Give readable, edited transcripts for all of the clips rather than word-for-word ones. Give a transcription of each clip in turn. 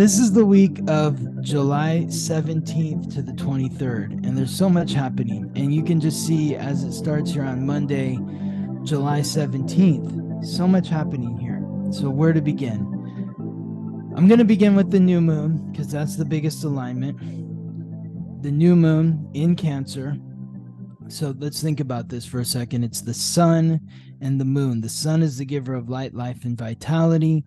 this is the week of July 17th to the 23rd, and there's so much happening. And you can just see as it starts here on Monday, July 17th, so much happening here. So, where to begin? I'm going to begin with the new moon because that's the biggest alignment. The new moon in Cancer. So, let's think about this for a second. It's the sun and the moon. The sun is the giver of light, life, and vitality.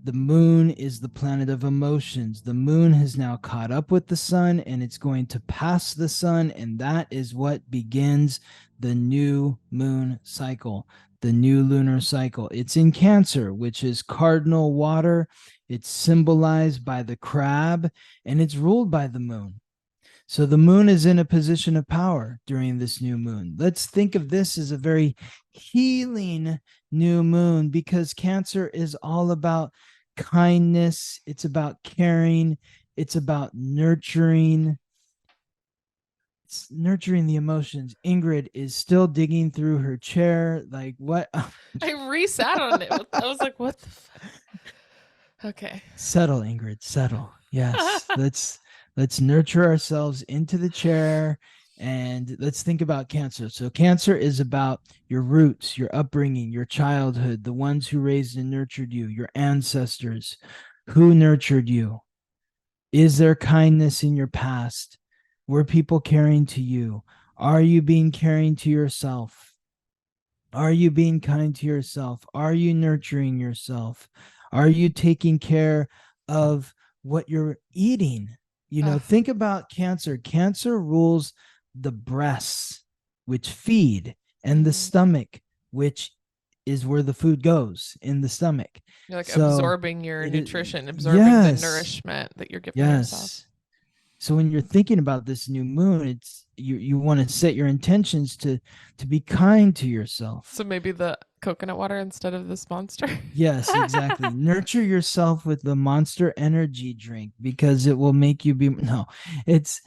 The moon is the planet of emotions. The moon has now caught up with the sun and it's going to pass the sun. And that is what begins the new moon cycle, the new lunar cycle. It's in Cancer, which is cardinal water. It's symbolized by the crab and it's ruled by the moon. So the moon is in a position of power during this new moon. Let's think of this as a very healing new moon because Cancer is all about kindness. It's about caring. It's about nurturing. It's nurturing the emotions. Ingrid is still digging through her chair. Like, what? I resat on it. I was like, what the fuck? Okay. Settle, Ingrid. Settle. Yes. Let's nurture ourselves into the chair and let's think about Cancer. So Cancer is about your roots, your upbringing, your childhood, the ones who raised and nurtured you, your ancestors. Who nurtured you? Is there kindness in your past? Were people caring to you? Are you being caring to yourself? Are you being kind to yourself? Are you nurturing yourself? Are you taking care of what you're eating? Think about Cancer. Cancer rules the breasts, which feed, and the stomach, which is where the food goes in the stomach. You're like absorbing your nutrition, absorbing the nourishment that you're giving yourself. So when you're thinking about this new moon, it's you want to set your intentions to be kind to yourself. So maybe the coconut water instead of this monster. Yes, exactly. Nurture yourself with the Monster Energy drink because it will make you be it's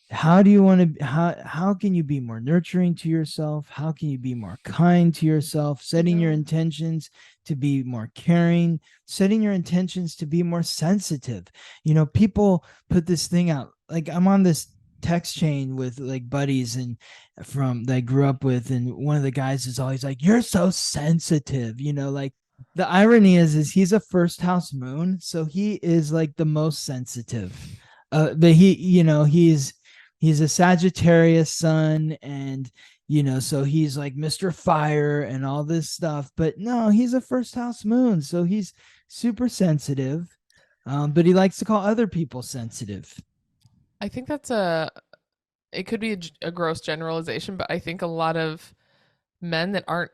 how do you want to how can you be more nurturing to yourself? How can you be more kind to yourself? Setting your intentions to be more caring, setting your intentions to be more sensitive. People put this thing out, like I'm on this text chain with like buddies and from that I grew up with, and one of the guys is always like, you're so sensitive, like the irony is he's a first house moon, so he is like the most sensitive. But he's a Sagittarius sun, and so he's like Mr. Fire and all this stuff. But no, he's a first house moon, so he's super sensitive. But he likes to call other people sensitive. I think it could be a gross generalization, but I think a lot of men that aren't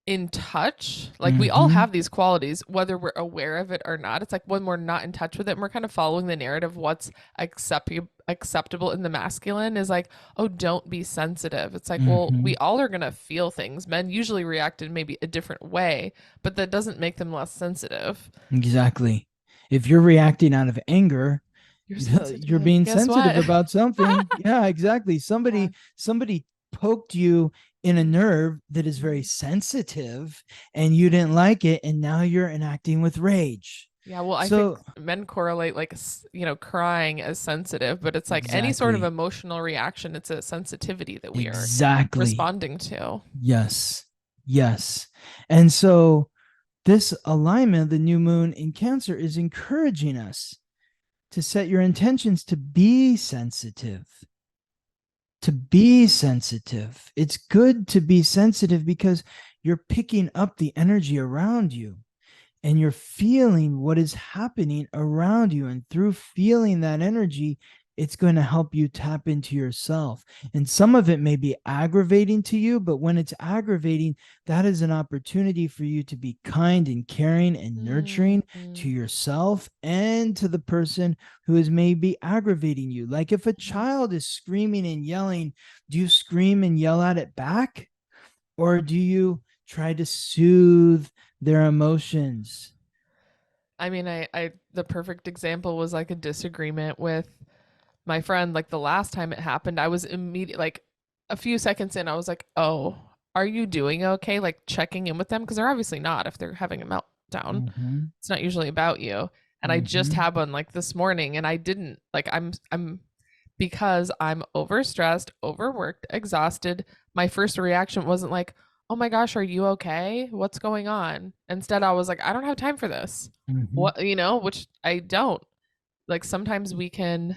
in touch, like we all have these qualities, whether we're aware of it or not. It's like when we're not in touch with it and we're kind of following the narrative, what's acceptable in the masculine is like, oh, don't be sensitive. It's like, well, we all are going to feel things. Men usually react in maybe a different way, but that doesn't make them less sensitive. Exactly. If you're reacting out of anger, you're being sensitive about something. Yeah, exactly. Somebody poked you in a nerve that is very sensitive and you didn't like it, and now you're enacting with rage. Yeah, well, I think men correlate like, crying as sensitive, but it's like any sort of emotional reaction, it's a sensitivity that we are responding to. Yes. And so this alignment, the new moon in Cancer, is encouraging us to set your intentions to be sensitive. It's good to be sensitive because you're picking up the energy around you and you're feeling what is happening around you. And through feeling that energy, it's going to help you tap into yourself. And some of it may be aggravating to you, but when it's aggravating, that is an opportunity for you to be kind and caring and nurturing to yourself and to the person who is maybe aggravating you. Like if a child is screaming and yelling, do you scream and yell at it back? Or do you try to soothe their emotions? I mean, the perfect example was like a disagreement with my friend. Like the last time it happened, I was immediate, like a few seconds in, I was like, oh, are you doing okay? Like checking in with them, because they're obviously not if they're having a meltdown. It's not usually about you. And I just Mm-hmm. had one like this morning and I didn't like I'm because I'm overstressed, overworked, exhausted. My first reaction wasn't like, "Oh my gosh, are you okay? What's going on?" Instead, I was like, "I don't have time for this." Mm-hmm. What, which I don't. Like sometimes we can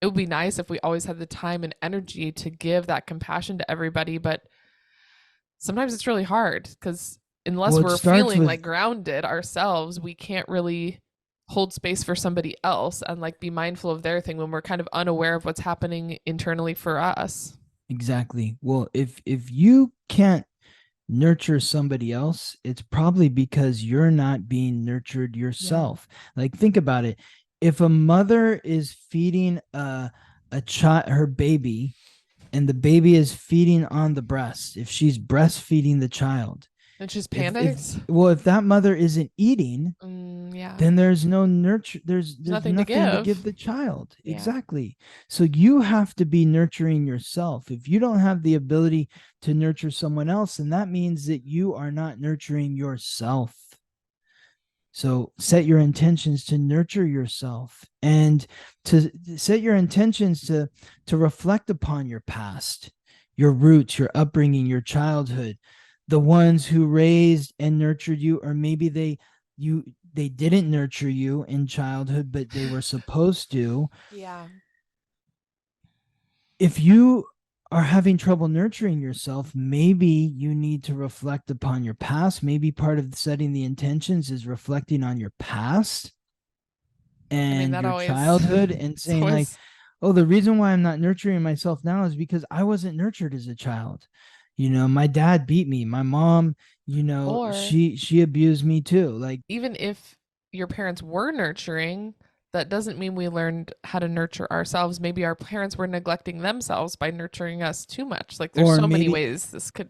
it would be nice if we always had the time and energy to give that compassion to everybody, but sometimes it's really hard because Well, unless it we're starts feeling with like grounded ourselves, we can't really hold space for somebody else and like be mindful of their thing when we're kind of unaware of what's happening internally for us. exactly. Well, if you can't nurture somebody else, it's probably because you're not being nurtured Yeah. yourself. Like think about it. If a mother is feeding a child her baby and the baby is feeding on the breast, if she's breastfeeding the child, And she's if panicked. well if that mother isn't eating, Yeah. then there's no nurture, There's there's nothing to nothing to give give. the child. Yeah. Exactly. So you have to be nurturing yourself. If you don't have the ability to nurture someone else, then that means that you are not nurturing yourself. So set your intentions to nurture yourself and to set your intentions to reflect upon your past, your roots, your upbringing, your childhood, the ones who raised and nurtured you, or maybe you they didn't nurture you in childhood, but they were supposed to. Yeah. If you are having trouble nurturing yourself, maybe you need to reflect upon your past. Maybe part of setting the intentions is reflecting on your past I mean, and that your always, childhood and it's saying like, always, oh, the reason why I'm not nurturing myself now is because I wasn't nurtured as a child. My dad beat me. My mom, or she abused me too. Like, even if your parents were nurturing, that doesn't mean we learned how to nurture ourselves. Maybe our parents were neglecting themselves by nurturing us too much. Like there's or so many maybe ways this could,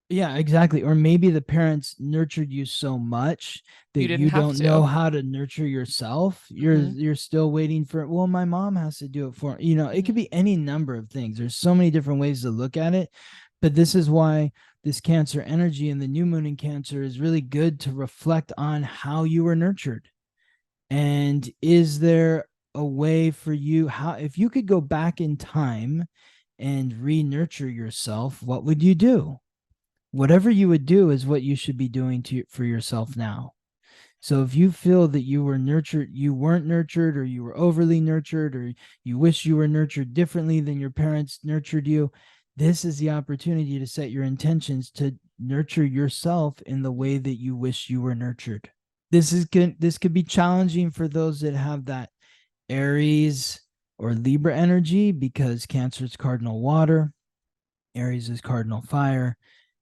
yeah, exactly. Or maybe the parents nurtured you so much you that didn't you have don't know to. how to nurture yourself. You're Mm-hmm. you're still waiting for, well, my mom has to do it for, it could Mm-hmm. be any number of things. There's so many different ways to look at it. But this is why this Cancer energy and the new moon in Cancer is really good to reflect on how you were nurtured. And is there a way for you, how if you could go back in time and re-nurture yourself, what would you do? Whatever you would do is what you should be doing for yourself now. So if you feel that you weren't nurtured, or you were overly nurtured, or you wish you were nurtured differently than your parents nurtured you, this is the opportunity to set your intentions to nurture yourself in the way that you wish you were nurtured. This is good. This could be challenging for those that have that Aries or Libra energy, because Cancer is cardinal water, Aries is cardinal fire,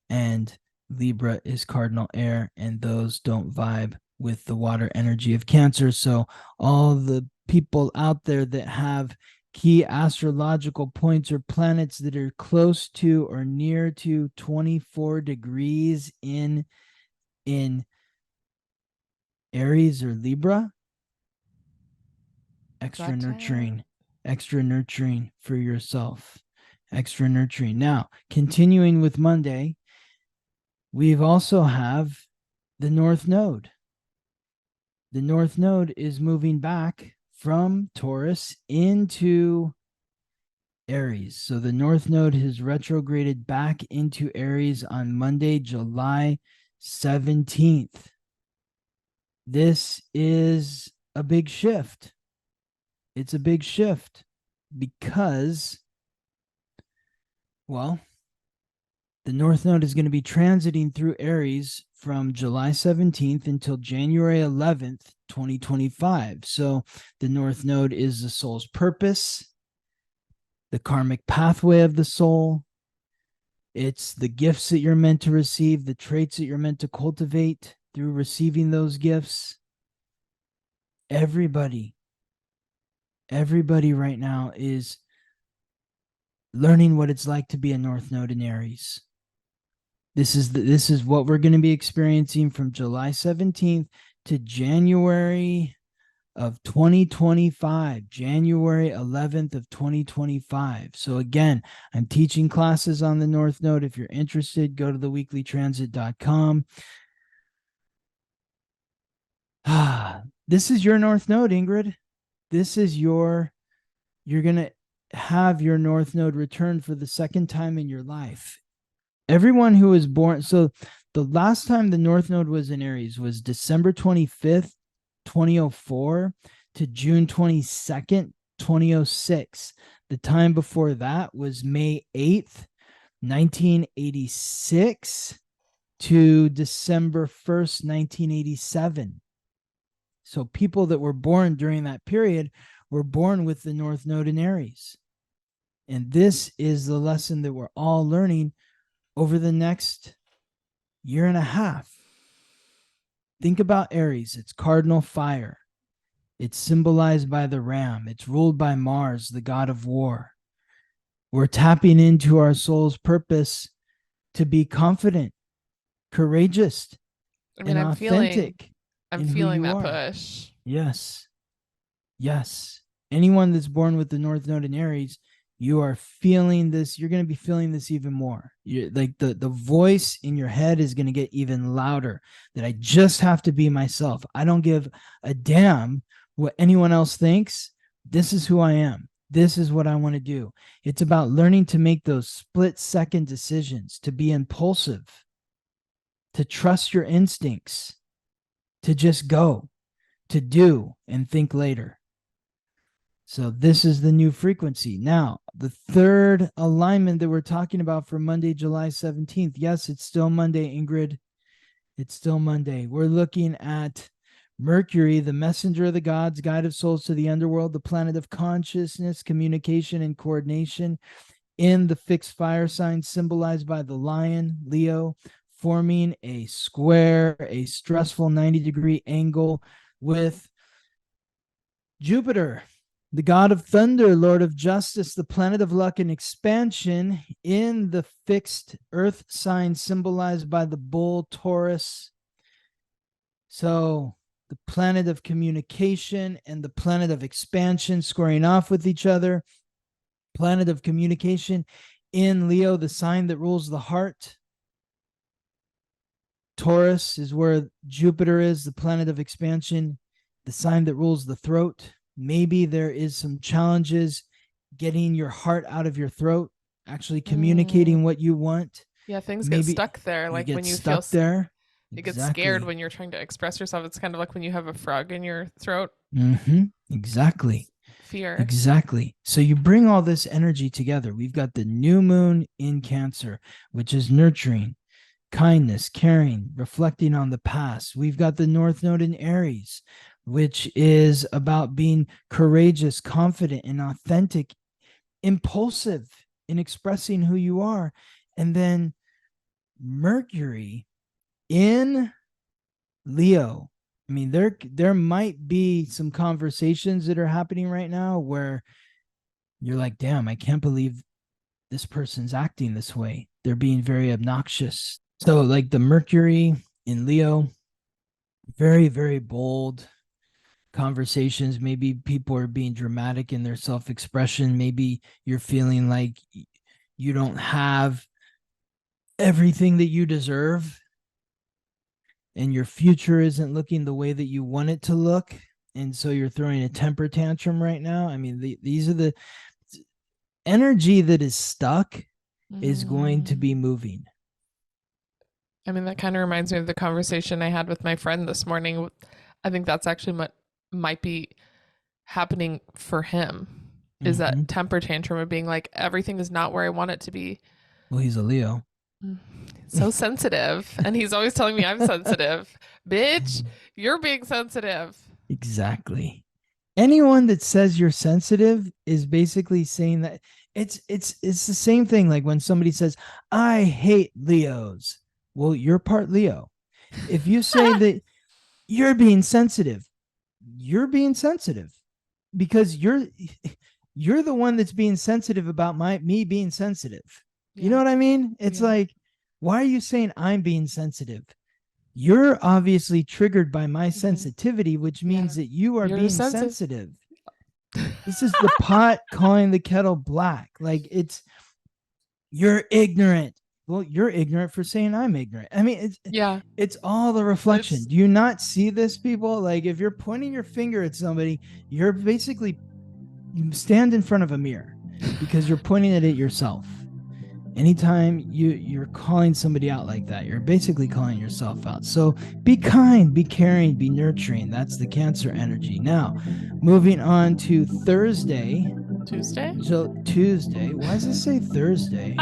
and Libra is cardinal air, and those don't vibe with the water energy of Cancer. So, all the people out there that have key astrological points or planets that are close to or near to 24 degrees in Aries or Libra, extra Watch out. nurturing, extra nurturing for yourself, extra nurturing. Now, continuing with Monday, we've also have the North Node. The North Node is moving back from Taurus into Aries. So the North Node has retrograded back into Aries on Monday, July 17th. This is a big shift. It's a big shift because, well, the North Node is going to be transiting through Aries from July 17th until January 11th, 2025. So the North Node is the soul's purpose, the karmic pathway of the soul. It's the gifts that you're meant to receive, the traits that you're meant to cultivate through receiving those gifts. Everybody, everybody right now is learning what it's like to be a North Node in Aries. This is what we're going to be experiencing from July 17th to January of 2025, January 11th of 2025. So again, I'm teaching classes on the North Node. If you're interested, go to theweeklytransit.com. This is your North Node, Ingrid. This is you're going to have your North Node return for the second time in your life. Everyone who was born, so the last time the North Node was in Aries was December 25th, 2004 to June 22nd, 2006. The time before that was May 8th, 1986 to December 1st, 1987. So people that were born during that period were born with the North Node in Aries. And this is the lesson that we're all learning over the next year and a half. Think about Aries. It's cardinal fire. It's symbolized by the ram. It's ruled by Mars, the god of war. We're tapping into our soul's purpose to be confident, courageous, I mean, and authentic I'm in who feeling you that are. push. Yes. Yes. Anyone that's born with the North Node in Aries, you are feeling this. You're going to be feeling this even more. You're like the voice in your head is going to get even louder, that I just have to be myself. I don't give a damn what anyone else thinks. This is who I am. This is what I want to do. It's about learning to make those split-second decisions, to be impulsive, to trust your instincts, to just go, to do and think later. So this is the new frequency. Now, the third alignment that we're talking about for Monday, July 17th. Yes, it's still Monday, Ingrid. It's still Monday. We're looking at Mercury, the messenger of the gods, guide of souls to the underworld, the planet of consciousness, communication, and coordination, in the fixed fire sign symbolized by the lion, Leo, forming a square, a stressful 90-degree angle with Jupiter, the god of thunder, lord of justice, the planet of luck and expansion, in the fixed earth sign symbolized by the bull, Taurus. So the planet of communication and the planet of expansion squaring off with each other. Planet of communication in Leo, the sign that rules the heart. Taurus is where Jupiter is, the planet of expansion, the sign that rules the throat. Maybe there is some challenges getting your heart out of your throat, actually communicating what you want. Yeah, things get Maybe stuck there. you Like get when you feel stuck there. you get scared Exactly. when you're trying to express yourself. It's kind of like when you have a frog in your throat. Exactly. Fear. Exactly. So you bring all this energy together. We've got the new moon in Cancer, which is nurturing, kindness, caring, reflecting on the past. We've got the North Node in Aries, which is about being courageous, confident, and authentic, impulsive in expressing who you are. And then Mercury in Leo. I mean, there might be some conversations that are happening right now where you're like, damn, I can't believe this person's acting this way. They're being very obnoxious. So, like the Mercury in Leo, very, very bold conversations. Maybe people are being dramatic in their self expression. Maybe you're feeling like you don't have everything that you deserve and your future isn't looking the way that you want it to look. And so you're throwing a temper tantrum right now. I mean, these are the energy that is stuck is going to be moving. I mean, that kind of reminds me of the conversation I had with my friend this morning. I think that's actually what might be happening for him is that temper tantrum of being like, everything is not where I want it to be. Well, he's a Leo. So sensitive. And he's always telling me I'm sensitive. Bitch, you're being sensitive. Exactly. Anyone that says you're sensitive is basically saying that it's the same thing. Like when somebody says, I hate Leos. Well, you're part Leo. If you say that you're being sensitive because you're the one that's being sensitive about me being sensitive. You know what I mean? It's like, why are you saying I'm being sensitive? You're obviously triggered by my sensitivity, which means that you're being sensitive. This is the pot calling the kettle black. Like you're ignorant. well, you're ignorant for saying I'm ignorant. I mean, Yeah. it's all the reflection. There's Do you not see this, people? Like, if you're pointing your finger at somebody, you're basically stand in front of a mirror because you're pointing it at yourself. Anytime you're calling somebody out like that, you're basically calling yourself out. So be kind, be caring, be nurturing. That's the Cancer energy. Now, moving on to Thursday. Tuesday. So Tuesday. Why does it say Thursday?